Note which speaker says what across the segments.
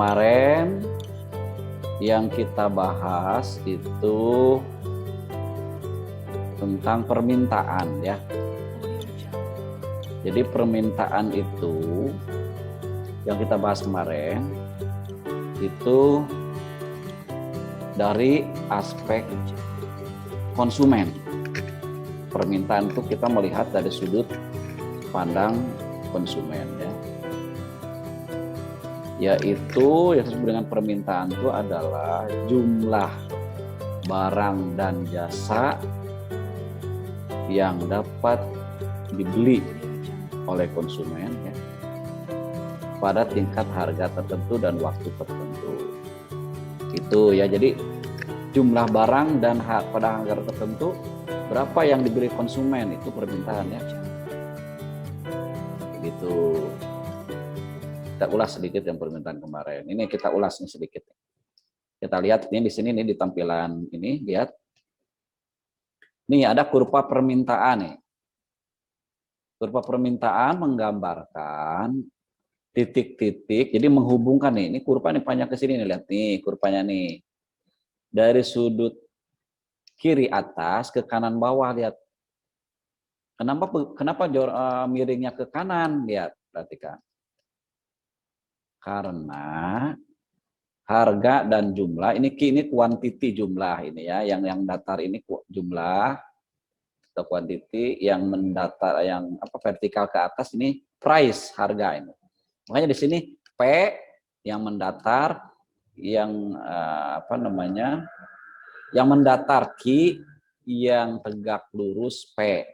Speaker 1: Kemarin yang kita bahas itu tentang permintaan ya. Jadi permintaan itu yang kita bahas kemarin itu dari aspek konsumen. Permintaan itu kita melihat dari sudut pandang konsumen ya. Yaitu yang disebut dengan permintaan itu adalah jumlah barang dan jasa yang dapat dibeli oleh konsumen ya, pada tingkat harga tertentu dan waktu tertentu. Itu ya, jadi jumlah barang dan pada harga tertentu berapa yang dibeli konsumen itu permintaan ya. Gitu. Kita ulas sedikit yang permintaan kemarin. Ini kita ulas nih sedikit. Kita lihat ini di sini nih di tampilan ini, lihat. Nih ada kurva permintaan nih. Kurva permintaan menggambarkan titik-titik, jadi menghubungkan nih. Ini kurva nih panjang ke sini nih, lihat nih kurvanya nih. Dari sudut kiri atas ke kanan bawah, lihat. Kenapa miringnya ke kanan? Lihat, perhatikan. Karena harga dan jumlah ini kuantiti jumlah ini ya, yang datar ini jumlah atau kuantiti, yang mendatar yang vertikal ke atas ini price, harga ini. Makanya di sini P yang mendatar, yang yang mendatar Q, yang tegak lurus P,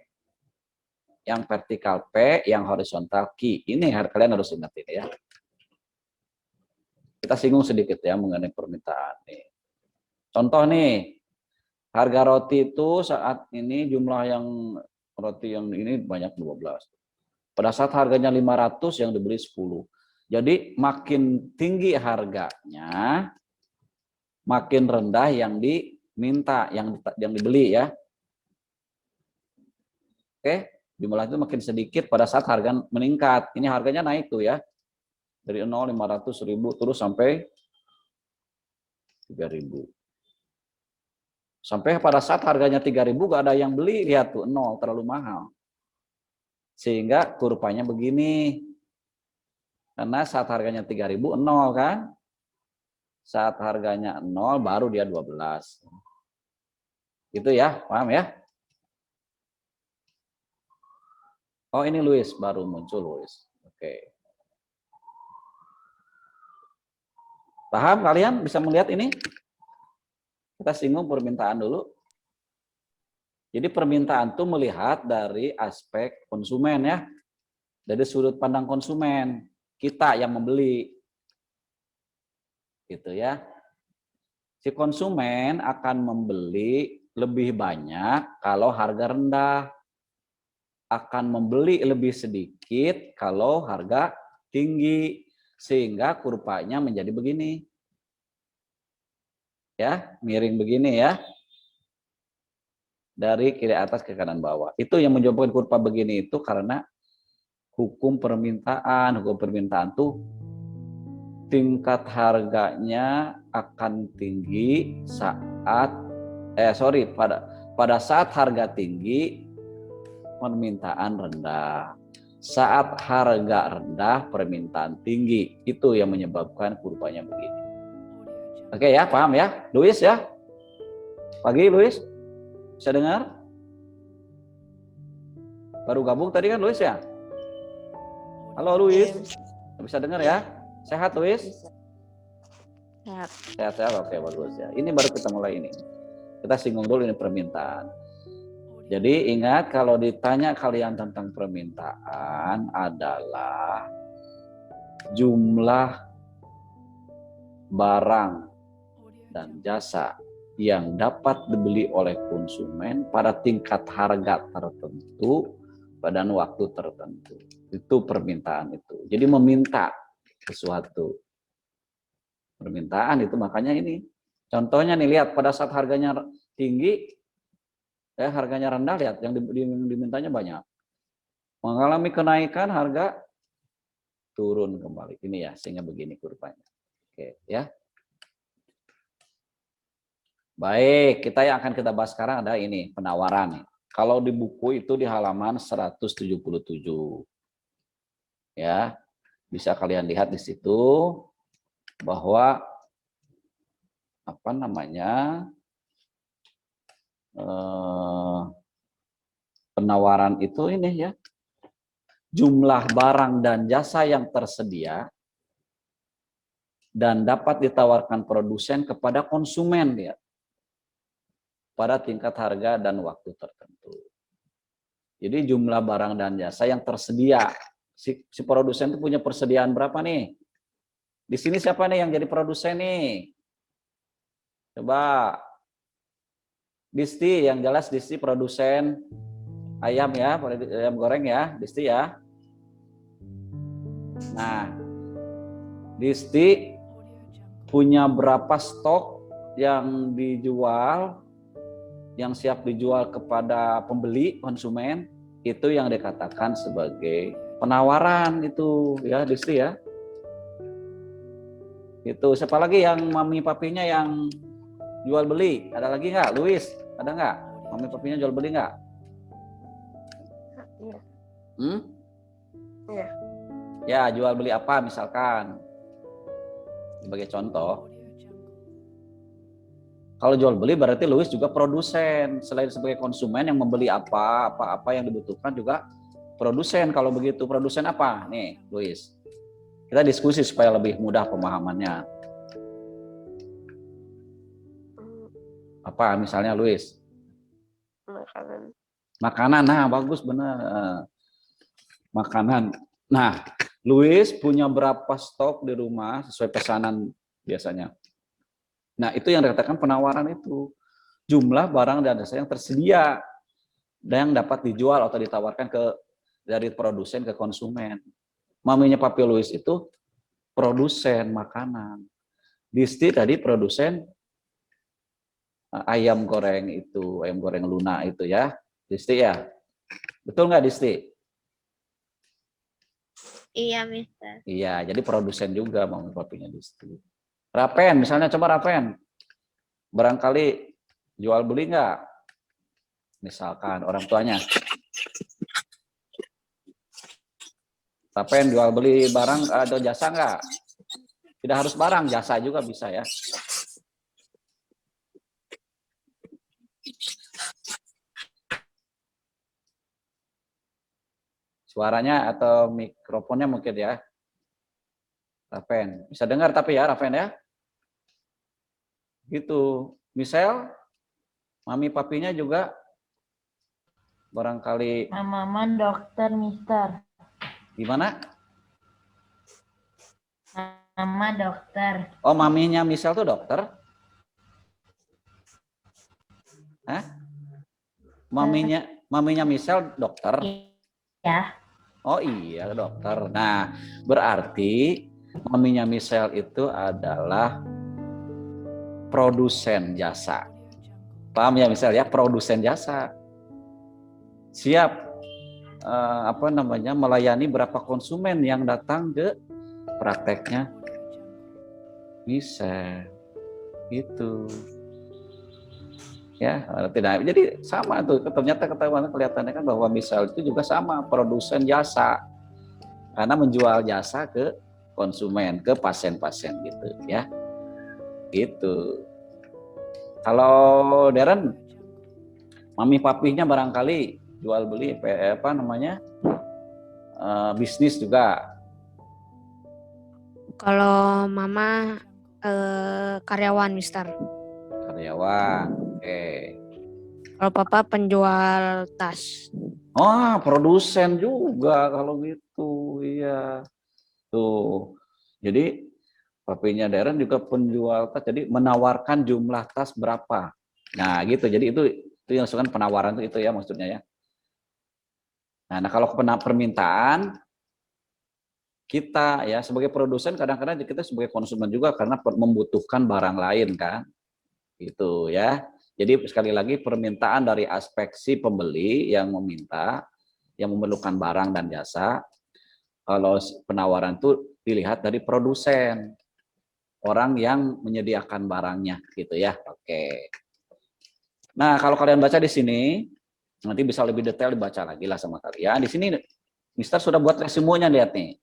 Speaker 1: yang vertikal P, yang horizontal Q. Ini kalian harus ingat ini ya. Kita singgung sedikit ya mengenai permintaan nih. Contoh nih, harga roti itu saat ini jumlah yang roti yang ini banyak 12. Pada saat harganya 500 yang dibeli 10. Jadi makin tinggi harganya, makin rendah yang diminta, yang dibeli ya. Oke, jumlah itu makin sedikit pada saat harga meningkat. Ini harganya naik tuh ya. Dari 0, 500, 1000 terus sampai 3000. Sampai pada saat harganya 3000 gak ada yang beli, lihat tuh 0, terlalu mahal. Sehingga kurvanya begini. Karena saat harganya 3000 0 kan? Saat harganya 0 baru dia 12. Gitu ya, paham ya? Oh, ini Luis baru muncul, Luis. Oke. Paham kalian? Bisa melihat ini? Kita singgung permintaan dulu. Jadi permintaan itu melihat dari aspek konsumen ya. Dari sudut pandang konsumen. Kita yang membeli. Gitu ya. Si konsumen akan membeli lebih banyak kalau harga rendah. Akan membeli lebih sedikit kalau harga tinggi. Sehingga kurvanya menjadi begini. Ya, miring begini ya. Dari kiri atas ke kanan bawah. Itu yang menyebabkan kurva begini itu karena hukum permintaan. Hukum permintaan tuh tingkat harganya akan tinggi saat pada saat harga tinggi permintaan rendah. Saat harga rendah permintaan tinggi. Itu yang menyebabkan kurvanya begini. Oke ya, paham ya? Luis ya? Pagi Luis? Bisa dengar? Baru gabung tadi kan Luis ya? Halo Luis? Bisa dengar ya? Sehat Luis?
Speaker 2: Sehat.
Speaker 1: Sehat-sehat, oke bagus ya. Ini baru kita mulai ini. Kita singgung dulu ini permintaan. Jadi ingat kalau ditanya kalian tentang permintaan adalah jumlah barang dan jasa yang dapat dibeli oleh konsumen pada tingkat harga tertentu pada waktu tertentu. Itu permintaan itu. Jadi meminta sesuatu. Permintaan itu makanya ini. Contohnya nih lihat pada saat harganya tinggi, harganya rendah, lihat yang dimintanya banyak. Mengalami kenaikan harga turun kembali. Ini ya, sehingga begini kurvanya. Oke. Baik, kita bahas sekarang ada ini, penawaran. Kalau di buku itu di halaman 177. Ya, bisa kalian lihat di situ bahwa apa namanya? Penawaran itu ini ya, jumlah barang dan jasa yang tersedia dan dapat ditawarkan produsen kepada konsumen ya, pada tingkat harga dan waktu tertentu. Jadi jumlah barang dan jasa yang tersedia, si produsen itu punya persediaan berapa nih? Di sini siapa nih yang jadi produsen nih? Coba Disti, yang jelas Disti produsen ayam ya, ayam goreng ya, Disti ya. Nah, Disti punya berapa stok yang dijual, yang siap dijual kepada pembeli, konsumen, itu yang dikatakan sebagai penawaran itu ya, Disti ya. Itu siapa lagi yang mami papinya yang jual beli? Ada lagi nggak, Luis? Ada nggak? Mami papinya jual beli nggak?
Speaker 2: Iya.
Speaker 1: Iya. Ya, jual beli apa misalkan? Sebagai contoh. Kalau jual beli berarti Luis juga produsen. Selain sebagai konsumen yang membeli apa yang dibutuhkan, juga produsen. Kalau begitu, produsen apa? Nih, Luis. Kita diskusi supaya lebih mudah pemahamannya. Apa misalnya, Luis?
Speaker 2: Makanan.
Speaker 1: Makanan, nah bagus benar. Makanan. Nah, Luis punya berapa stok di rumah sesuai pesanan biasanya? Nah, itu yang dikatakan penawaran itu. Jumlah barang dan jasa yang tersedia dan yang dapat dijual atau ditawarkan dari produsen ke konsumen. Maminya Papi Luis itu produsen makanan. Disti tadi produsen ayam goreng itu, ayam goreng Luna itu ya. Disti ya. Betul nggak Disti?
Speaker 2: Iya, Mister.
Speaker 1: Iya, jadi produsen juga mami papinya Disti. Rapen, misalnya coba Rapen. Barangkali jual beli nggak? Misalkan orang tuanya. Rapen jual beli barang atau jasa nggak? Tidak harus barang, jasa juga bisa ya. Suaranya atau mikrofonnya mungkin ya. Raven. Bisa dengar tapi ya Raven ya. Gitu. Misal, mami papinya juga barangkali.
Speaker 3: Mama dokter, Mister.
Speaker 1: Gimana?
Speaker 3: Mama dokter.
Speaker 1: Oh, maminya Misal tuh dokter? Hah? Maminya Misal dokter?
Speaker 3: Ya.
Speaker 1: Oh iya, dokter. Nah, berarti maminya Misal itu adalah produsen jasa. Paham ya Misal ya, produsen jasa. Siap melayani berapa konsumen yang datang ke prakteknya bisa gitu ya. Tidak, jadi sama tuh, ternyata kelihatannya kan bahwa misal itu juga sama produsen jasa karena menjual jasa ke konsumen, ke pasien-pasien gitu ya. Gitu. Kalau Darren, mami papinya barangkali jual beli bisnis juga.
Speaker 2: Kalau mama karyawan, Mister.
Speaker 1: Karyawan. Oke.
Speaker 2: Kalau papa penjual tas.
Speaker 1: Oh, produsen juga kalau gitu. Iya. Tuh. Jadi papinya Darren juga penjual tas. Jadi menawarkan jumlah tas berapa. Nah, gitu. Jadi itu yang disebutkan penawaran itu ya maksudnya ya. Nah, kalau permintaan kita ya sebagai produsen kadang-kadang kita sebagai konsumen juga karena membutuhkan barang lain kan. Gitu ya. Jadi sekali lagi permintaan dari aspek si pembeli yang meminta, yang memerlukan barang dan jasa. Kalau penawaran itu dilihat dari produsen, orang yang menyediakan barangnya gitu ya. Oke. Nah, kalau kalian baca di sini, nanti bisa lebih detail dibaca lagi lah sama kalian. Di sini Mister sudah buat resumonya, lihat nih.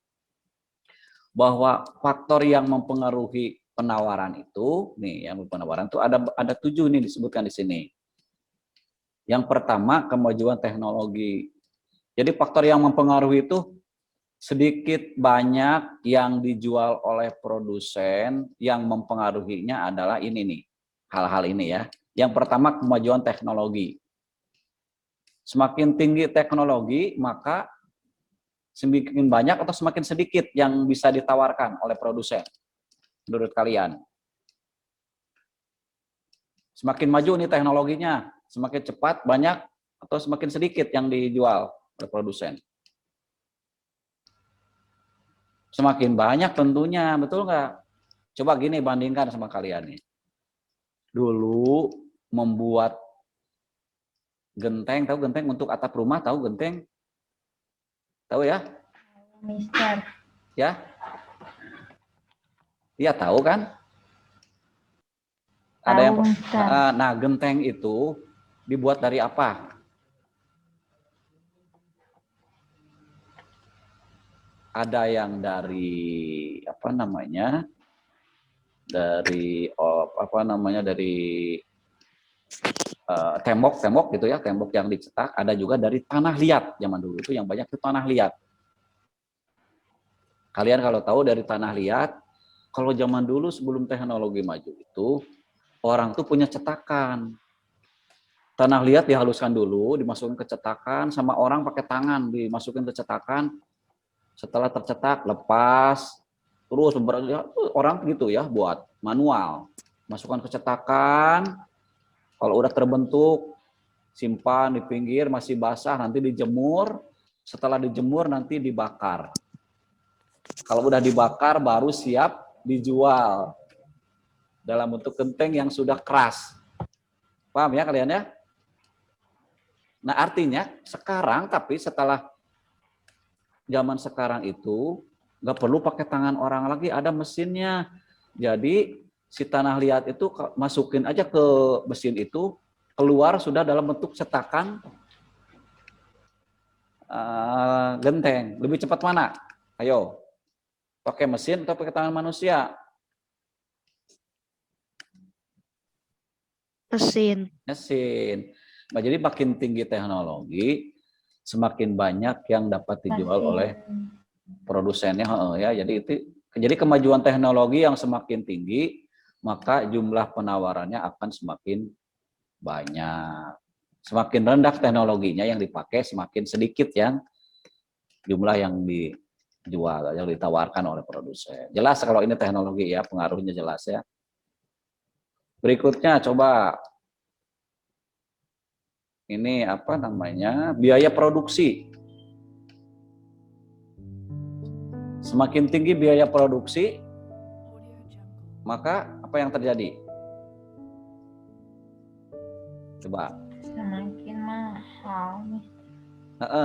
Speaker 1: Bahwa faktor yang mempengaruhi penawaran itu, nih yang penawaran itu ada 7 nih disebutkan di sini. Yang pertama, kemajuan teknologi. Jadi faktor yang mempengaruhi itu sedikit banyak yang dijual oleh produsen, yang mempengaruhinya adalah ini nih, hal-hal ini ya. Yang pertama, kemajuan teknologi. Semakin tinggi teknologi, maka semakin banyak atau semakin sedikit yang bisa ditawarkan oleh produsen menurut kalian? Semakin maju nih teknologinya, semakin cepat, banyak, atau semakin sedikit yang dijual oleh produsen? Semakin banyak tentunya, betul nggak? Coba gini bandingkan sama kalian nih. Dulu membuat genteng, tahu genteng untuk atap rumah, tahu genteng? Tahu ya?
Speaker 3: Mister.
Speaker 1: Ya? Iya tahu kan? Ada yang
Speaker 3: Tahu, Mister.
Speaker 1: nah genteng itu dibuat dari apa? Ada yang dari apa namanya? Dari apa namanya? Dari tembok gitu ya, tembok yang dicetak. Ada juga dari tanah liat, zaman dulu itu yang banyak itu tanah liat. Kalian kalau tahu dari tanah liat, kalau zaman dulu sebelum teknologi maju itu orang tuh punya cetakan. Tanah liat dihaluskan dulu, dimasukin ke cetakan, sama orang pakai tangan dimasukin ke cetakan. Setelah tercetak, lepas, terus orang gitu ya buat manual. Masukkan ke cetakan, kalau udah terbentuk, simpan di pinggir, masih basah, nanti dijemur. Setelah dijemur, nanti dibakar. Kalau udah dibakar, baru siap dijual. Dalam bentuk genteng yang sudah keras. Paham ya kalian ya? Nah artinya sekarang, tapi setelah zaman sekarang itu, nggak perlu pakai tangan orang lagi, ada mesinnya. Jadi si tanah liat itu masukin aja ke mesin itu, keluar sudah dalam bentuk cetakan genteng. Lebih cepat mana? Ayo, pakai mesin atau pakai tangan manusia?
Speaker 2: Mesin.
Speaker 1: Mesin. Nah, jadi makin tinggi teknologi, semakin banyak yang dapat dijual oleh produsennya. Ya, jadi kemajuan teknologi yang semakin tinggi, maka jumlah penawarannya akan semakin banyak. Semakin rendah teknologinya yang dipakai, semakin sedikit yang jumlah yang dijual, yang ditawarkan oleh produsen. Jelas kalau ini teknologi ya, pengaruhnya jelas ya. Berikutnya coba ini apa namanya? Biaya produksi. Semakin tinggi biaya produksi, maka apa yang terjadi? Coba.
Speaker 3: Semakin mahal, Mister.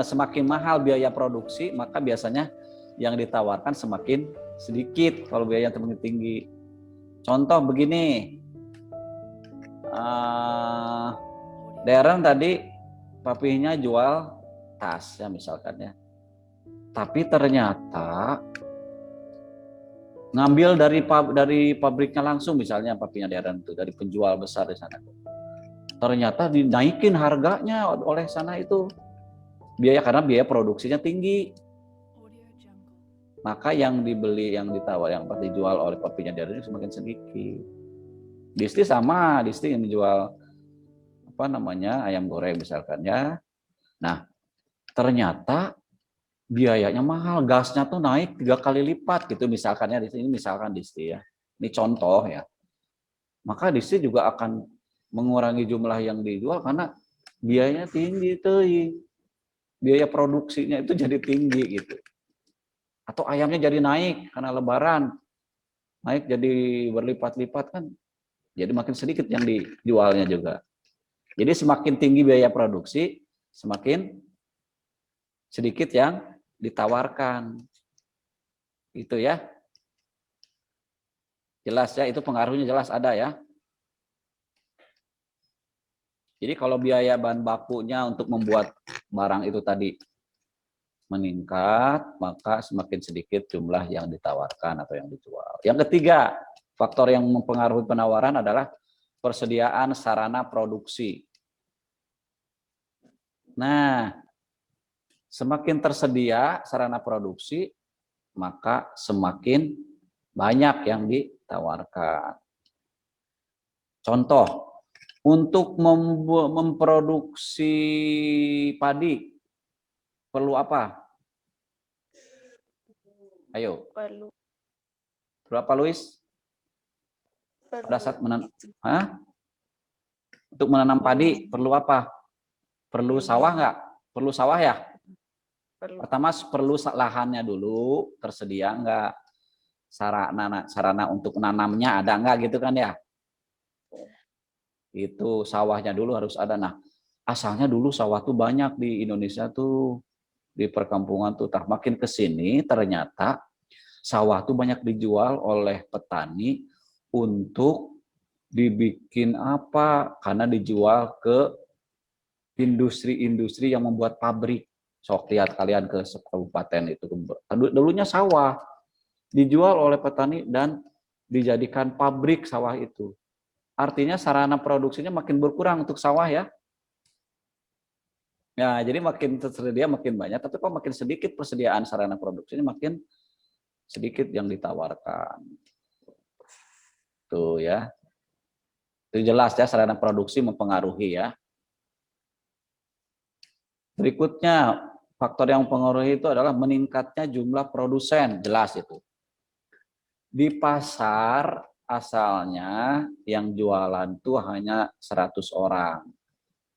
Speaker 1: Semakin mahal biaya produksi, maka biasanya yang ditawarkan semakin sedikit kalau biaya yang tinggi. Contoh begini, Darren tadi papinya jual tas ya misalkan ya, tapi ternyata ngambil dari pabriknya langsung, misalnya papinya Darren itu dari penjual besar di sana, ternyata dinaikin harganya oleh sana itu biaya, karena biaya produksinya tinggi. Maka yang dibeli, yang ditawar, yang dijual oleh papinya Darren semakin sedikit. Disti sama, Disti yang menjual apa namanya ayam goreng misalkan ya. Nah ternyata biayanya mahal, gasnya tuh naik 3 kali lipat gitu misalkan ya. Di sini misalkan Disti ya, ini contoh ya. Maka Disti juga akan mengurangi jumlah yang dijual karena biayanya tinggi tuh, biaya produksinya itu jadi tinggi gitu. Atau ayamnya jadi naik karena lebaran, naik jadi berlipat-lipat kan, jadi makin sedikit yang dijualnya juga. Jadi semakin tinggi biaya produksi, semakin sedikit yang ditawarkan. Itu ya. Jelas ya, itu pengaruhnya jelas ada ya. Jadi kalau biaya bahan bakunya untuk membuat barang itu tadi meningkat, maka semakin sedikit jumlah yang ditawarkan atau yang dijual. Yang ketiga, faktor yang mempengaruhi penawaran adalah persediaan sarana produksi. Nah, semakin tersedia sarana produksi, maka semakin banyak yang ditawarkan. Contoh, untuk memproduksi padi, perlu apa? Ayo,
Speaker 2: Perlu.
Speaker 1: berapa Luis? Pada saat menanam, untuk menanam padi perlu apa? Perlu sawah nggak? Perlu sawah ya?
Speaker 2: Perlu.
Speaker 1: Pertama perlu lahannya dulu, tersedia nggak? Sarana untuk menanamnya ada nggak gitu kan ya? Itu sawahnya dulu harus ada. Nah, asalnya dulu sawah tuh banyak di Indonesia tuh, di perkampungan tuh. Makin ke sini ternyata sawah tuh banyak dijual oleh petani untuk dibikin apa? Karena dijual ke industri-industri yang membuat pabrik. Sok lihat kalian ke kabupaten itu. Dulunya sawah dijual oleh petani dan dijadikan pabrik sawah itu. Artinya sarana produksinya makin berkurang untuk sawah ya. Ya, jadi makin tersedia makin banyak, tapi kok makin sedikit persediaan sarana produksinya makin sedikit yang ditawarkan. Tuh ya. Itu jelas ya, sarana produksi mempengaruhi ya. Berikutnya, faktor yang mempengaruhi itu adalah meningkatnya jumlah produsen, jelas itu. Di pasar asalnya yang jualan tuh hanya 100 orang.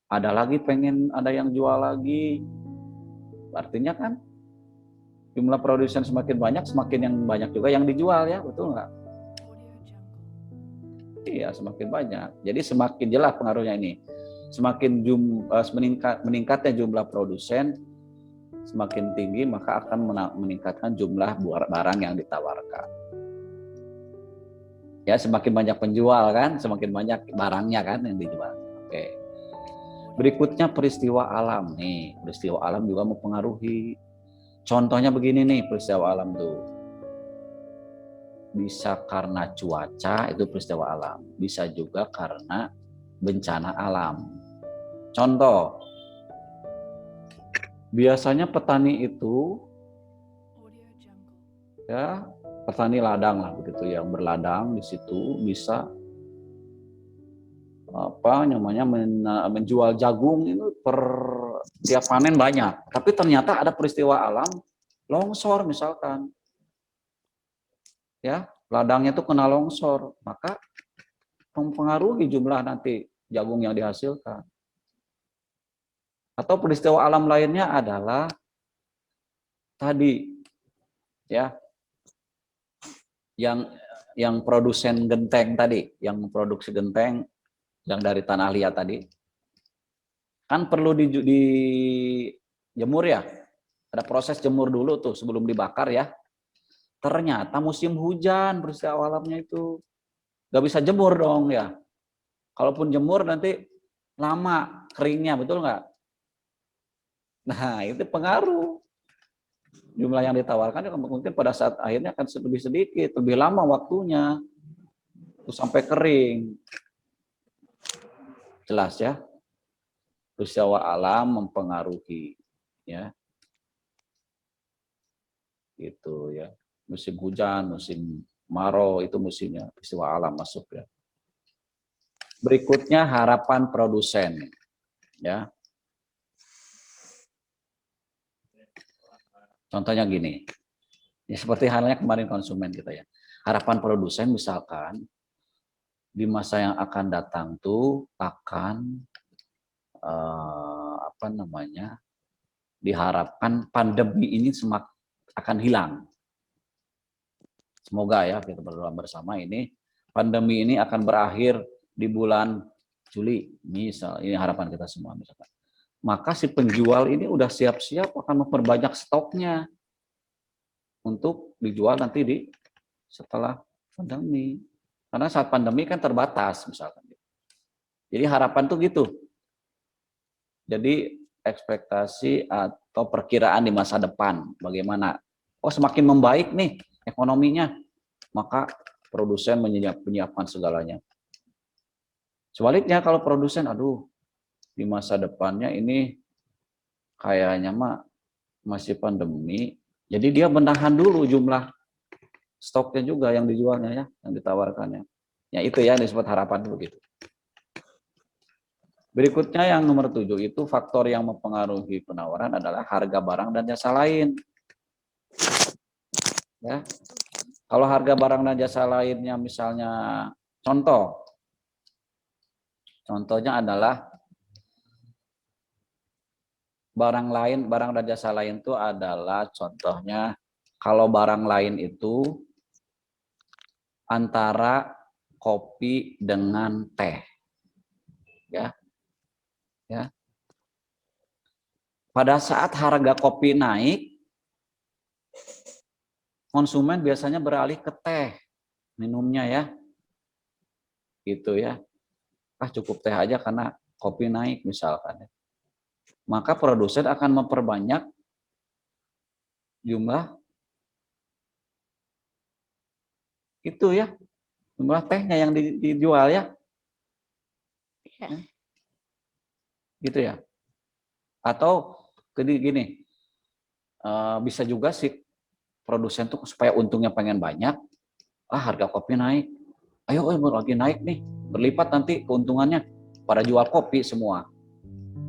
Speaker 1: Ada lagi pengen ada yang jual lagi. Artinya kan jumlah produsen semakin banyak, semakin yang banyak juga yang dijual ya, betul nggak? Iya, semakin banyak. Jadi semakin jelas pengaruhnya ini. Semakin meningkatnya jumlah produsen, semakin tinggi maka akan meningkatkan jumlah barang yang ditawarkan. Ya, semakin banyak penjual kan, semakin banyak barangnya kan yang dijual. Oke. Berikutnya peristiwa alam nih. Peristiwa alam juga mempengaruhi. Contohnya begini nih peristiwa alam tuh. Bisa karena cuaca, itu peristiwa alam. Bisa juga karena bencana alam. Contoh, biasanya petani itu ya petani ladang lah begitu, yang berladang di situ bisa apa namanya menjual jagung itu per tiap panen banyak. Tapi ternyata ada peristiwa alam longsor misalkan. Ya, ladangnya tuh kena longsor, maka mempengaruhi jumlah nanti jagung yang dihasilkan. Atau peristiwa alam lainnya adalah tadi ya yang produsen genteng tadi, yang produksi genteng yang dari tanah liat tadi, kan perlu di jemur ya, ada proses jemur dulu tuh sebelum dibakar ya. Ternyata musim hujan peristiwa alamnya itu nggak bisa jemur dong ya. Kalaupun jemur nanti lama keringnya, betul nggak? Nah itu pengaruh. Jumlah yang ditawarkan mungkin pada saat akhirnya akan lebih sedikit, lebih lama waktunya terus sampai kering. Jelas ya, peristiwa alam mempengaruhi ya, gitu ya. Musim hujan, musim marau itu musimnya peristiwa alam masuk ya. Berikutnya harapan produsen ya. Contohnya gini, ya seperti halnya kemarin konsumen kita ya. Harapan produsen misalkan di masa yang akan datang tuh akan apa namanya, diharapkan pandemi ini akan hilang. Semoga ya kita berdoa bersama ini pandemi ini akan berakhir di bulan Juli, misal ini harapan kita semua misalkan. Maka si penjual ini udah siap-siap akan memperbanyak stoknya untuk dijual nanti setelah pandemi. Karena saat pandemi kan terbatas misalkan. Jadi harapan tuh gitu. Jadi ekspektasi atau perkiraan di masa depan bagaimana? Oh, semakin membaik nih ekonominya, maka produsen menyiapkan segalanya. Sebaliknya kalau produsen, aduh, di masa depannya ini kayaknya mah masih pandemi, jadi dia menahan dulu jumlah stoknya juga yang dijualnya ya, yang ditawarkannya. Ya itu ya disebut harapan begitu. Berikutnya yang nomor 7 itu faktor yang mempengaruhi penawaran adalah harga barang dan jasa lain. Ya. Kalau harga barang dan jasa lainnya misalnya contohnya adalah barang dan jasa lain itu adalah contohnya kalau barang lain itu antara kopi dengan teh. Ya. Ya. Pada saat harga kopi naik, konsumen biasanya beralih ke teh minumnya ya. Gitu ya. Cukup teh aja karena kopi naik misalkan. Maka produsen akan memperbanyak jumlah itu ya, jumlah tehnya yang dijual ya. Gitu ya. Atau gini, bisa juga sih produsen tuh supaya untungnya pengen banyak, harga kopi naik, ayo lagi naik nih, berlipat nanti keuntungannya, pada jual kopi semua.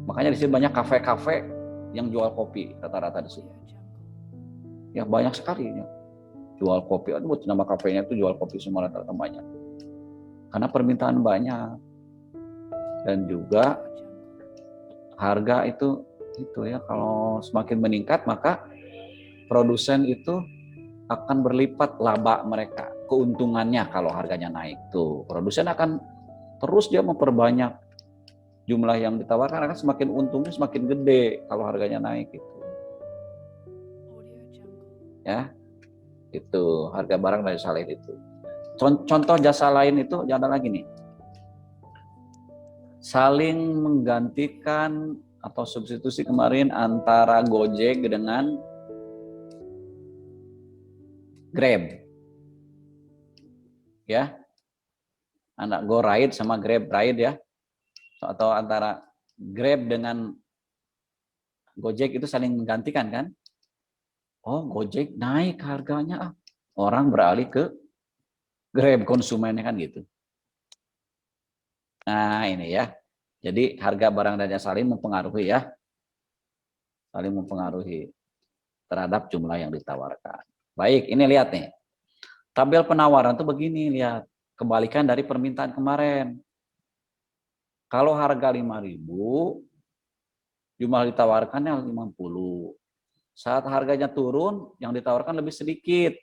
Speaker 1: Makanya di sini banyak kafe-kafe yang jual kopi rata-rata di sini. Ya banyak sekali ya. Jual kopi, nama kafenya itu jual kopi semua rata-rata banyak. Karena permintaan banyak. Dan juga harga itu ya, kalau semakin meningkat maka produsen itu akan berlipat laba mereka, keuntungannya kalau harganya naik tuh. Produsen akan terus dia memperbanyak jumlah yang ditawarkan, akan semakin untungnya semakin gede kalau harganya naik itu. Ya, itu harga barang dan jasa lain itu. Contoh jasa lain itu ada lagi nih. Saling menggantikan atau substitusi kemarin antara Gojek dengan Grab. Ya. Anak Go Ride sama Grab Ride ya. Atau antara Grab dengan Gojek itu saling menggantikan kan? Oh, Gojek naik harganya, orang beralih ke Grab, konsumennya kan gitu. Nah, ini ya. Jadi harga barang dan jasa saling mempengaruhi ya. Saling mempengaruhi terhadap jumlah yang ditawarkan. Baik, ini lihat nih. Tabel penawaran tuh begini, lihat. Kebalikan dari permintaan kemarin. Kalau harga 5.000, jumlah ditawarkannya 50. Saat harganya turun, yang ditawarkan lebih sedikit.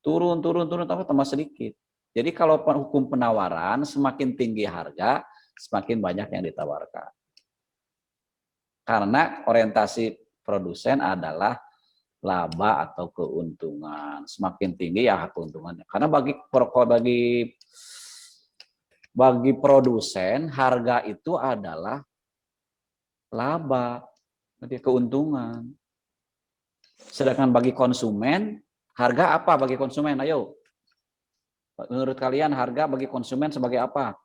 Speaker 1: Turun, tapi tambah sedikit. Jadi kalau hukum penawaran, semakin tinggi harga, semakin banyak yang ditawarkan. Karena orientasi produsen adalah laba atau keuntungan. Semakin tinggi ya keuntungannya. Karena bagi produsen, harga itu adalah laba, jadi keuntungan. Sedangkan bagi konsumen, harga apa bagi konsumen? Ayo. Menurut kalian harga bagi konsumen sebagai apa?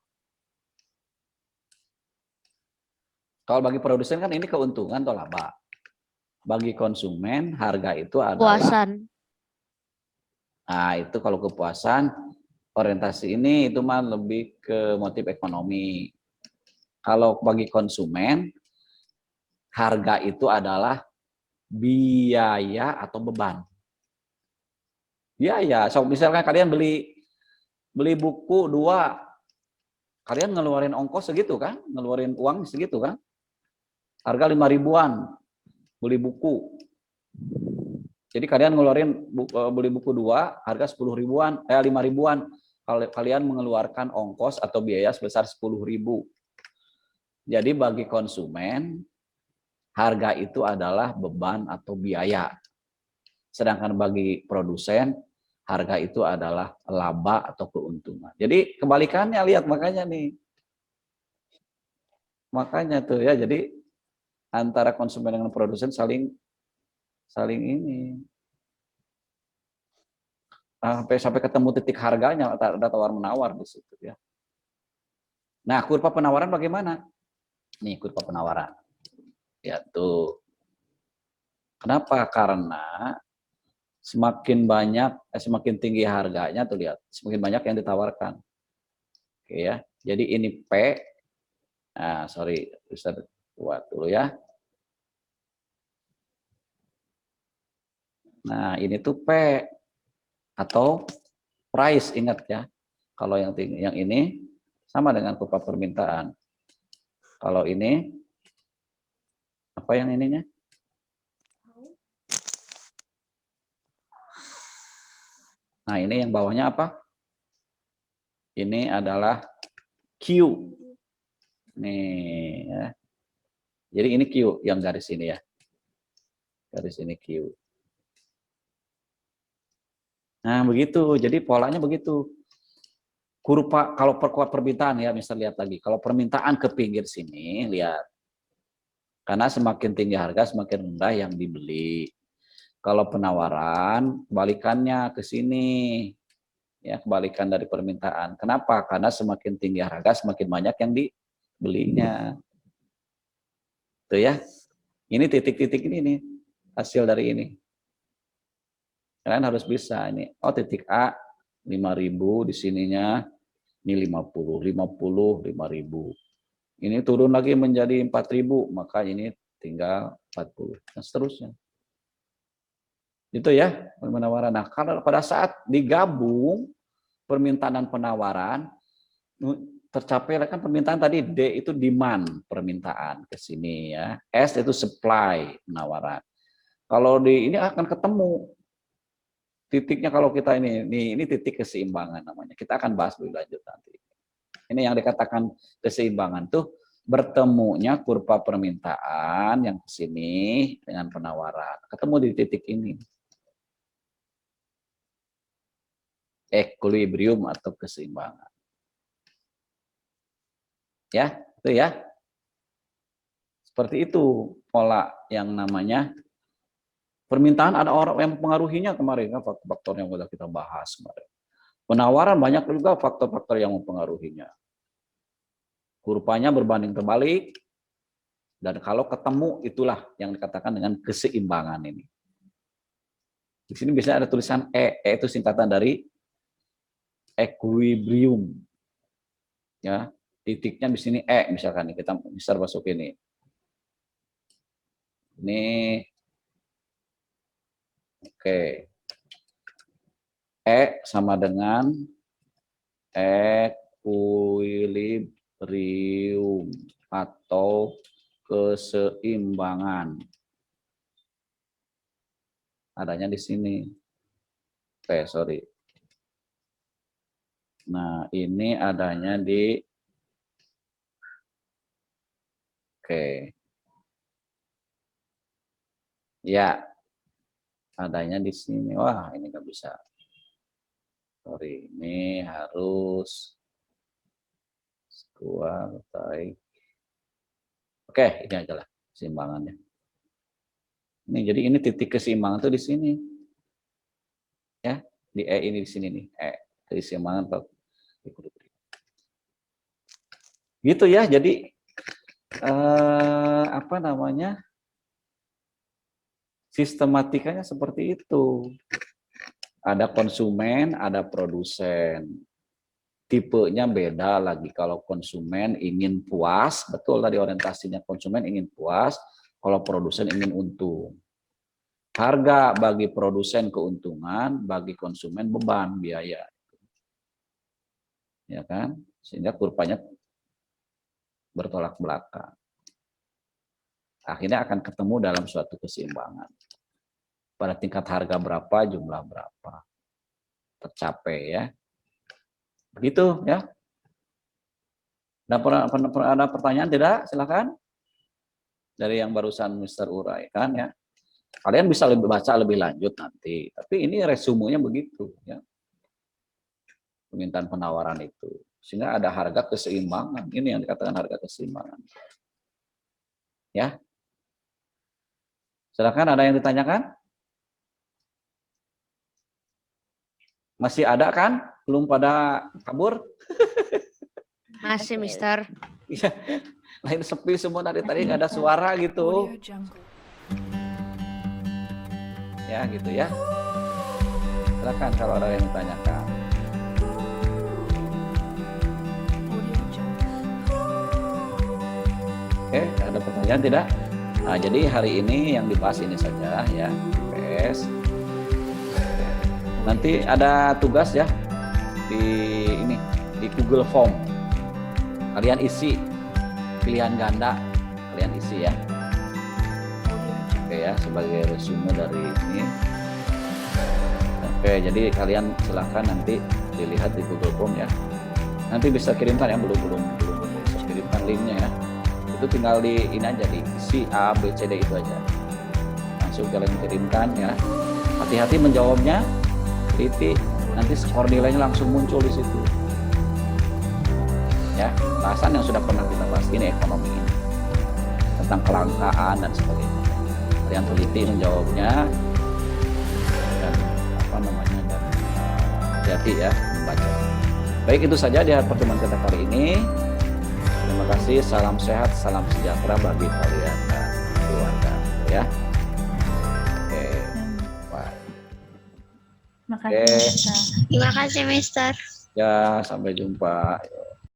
Speaker 1: Kalau bagi produsen kan ini keuntungan atau laba. Bagi konsumen harga itu adalah
Speaker 2: Puasan.
Speaker 1: Nah, itu kalau kepuasan orientasi ini itu mah lebih ke motif ekonomi. Kalau bagi konsumen harga itu adalah biaya atau beban. Biaya. So, misalkan kalian beli buku 2, kalian ngeluarin ongkos segitu kan? Ngeluarin uang segitu kan? Harga 5.000-an beli buku. Jadi kalian ngeluarin beli buku 2, harga 10.000-an, 5.000-an. Kalian mengeluarkan ongkos atau biaya sebesar 10.000. Jadi bagi konsumen, harga itu adalah beban atau biaya. Sedangkan bagi produsen, harga itu adalah laba atau keuntungan. Jadi kebalikannya, lihat makanya nih. Makanya tuh ya, jadi antara konsumen dengan produsen saling ini sampai ketemu titik harganya, ada tawar menawar di situ ya. Nah, kurva penawaran bagaimana? Nih kurva penawaran. Ya tuh. Kenapa? Karena semakin tinggi harganya tuh lihat, semakin banyak yang ditawarkan. Oke ya. Jadi ini P. Nah, sorry, bisa buat dulu ya. Nah, ini tuh P atau price, ingat ya. Kalau yang ini sama dengan kurva permintaan. Kalau ini apa yang ininya? Nah, ini yang bawahnya apa? Ini adalah Q. Nih ya. Jadi ini Q yang garis ini ya. Garis ini Q. Nah, begitu. Jadi polanya begitu. Kurva kalau permintaan ya, misal lihat lagi. Kalau permintaan ke pinggir sini, lihat. Karena semakin tinggi harga, semakin rendah yang dibeli. Kalau penawaran, kebalikannya ke sini. Ya, kebalikan dari permintaan. Kenapa? Karena semakin tinggi harga, semakin banyak yang dibelinya. Tuh ya. Ini titik-titik ini nih, hasil dari ini. Kalian harus bisa ini. Oh, titik A 5.000 di sininya, ini 50, 5.000. Ini turun lagi menjadi 4.000, maka ini tinggal 40 dan seterusnya. Itu ya penawaran. Nah, kalau pada saat digabung permintaan dan penawaran tercapai kan permintaan tadi, D itu demand permintaan ke sini ya. S itu supply penawaran. Kalau di ini akan ketemu titiknya, kalau kita ini titik keseimbangan namanya. Kita akan bahas lebih lanjut nanti. Ini yang dikatakan keseimbangan tuh bertemunya kurva permintaan yang ke sini dengan penawaran. Ketemu di titik ini. Equilibrium atau keseimbangan. Ya, itu ya. Seperti itu pola yang namanya permintaan, ada orang yang mempengaruhinya kemarin kan, faktor-faktor yang sudah kita bahas kemarin. Penawaran banyak juga faktor-faktor yang mempengaruhinya. Kurvanya berbanding terbalik, dan kalau ketemu itulah yang dikatakan dengan keseimbangan ini. Di sini biasanya ada tulisan E itu singkatan dari equilibrium. Ya, titiknya di sini E misalkan, kita bisa masuk ini. Ini oke. E sama dengan equilibrium atau keseimbangan. Adanya di sini. Oke, sorry. Nah, ini adanya di oke. Ya. Adanya di sini. Wah, ini nggak bisa. Sorry, ini harus square baik. Oke, ini aja lah keseimbangannya. Ini jadi ini titik keseimbangan tuh di sini. Ya, di E ini di sini nih. E, keseimbangan atau gitu ya. Jadi apa namanya? Sistematikanya seperti itu. Ada konsumen, ada produsen. Tipenya beda lagi. Kalau konsumen ingin puas, betul tadi orientasinya, konsumen ingin puas, kalau produsen ingin untung. Harga bagi produsen keuntungan, bagi konsumen beban biaya. Ya kan? Sehingga kurvanya bertolak belakang. Akhirnya akan ketemu dalam suatu keseimbangan. Pada tingkat harga berapa, jumlah berapa. Tercapai ya. Begitu ya. Ada pertanyaan tidak? Silakan. Dari yang barusan Mr. uraikan ya. Kalian bisa baca lebih lanjut nanti. Tapi ini resumenya begitu ya. permintaan penawaran itu. Sehingga ada harga keseimbangan. Ini yang dikatakan harga keseimbangan. Ya. Silakan, ada yang ditanyakan? Masih ada kan? Belum pada kabur?
Speaker 2: Masih, Mister.
Speaker 1: Iya. Lain sepi semua dari tadi nggak ada suara gitu. Ya gitu ya. Silakan kalau ada yang ditanyakan. Oke, ada pertanyaan tidak? Nah, jadi hari ini yang dibahas ini saja ya, PS. Nanti ada tugas ya di ini di Google Form. Kalian isi pilihan ganda, kalian isi ya. Oke ya, sebagai resume dari ini. Oke, jadi kalian silahkan nanti dilihat di Google Form ya. Nanti bisa kirimkan ya, belum bisa kirimkan linknya ya. Itu tinggal di ini aja, di isi A, B, C, D itu aja. Langsung kalian kirimkan ya. Hati-hati menjawabnya, teliti, nanti skor nilainya langsung muncul di situ. Ya, bahasan yang sudah pernah kita bahas ini ekonomi ini tentang kelangkaan dan sebagainya. Kalian teliti menjawabnya dan dan hati-hati ya membaca. Baik, itu saja di pertemuan kita kali ini. Terima kasih, salam sehat, salam sejahtera bagi kalian dan keluarga ya. Oke. Wah.
Speaker 3: Makasih, Mister.
Speaker 2: Terima kasih, Mister.
Speaker 1: Ya, sampai jumpa.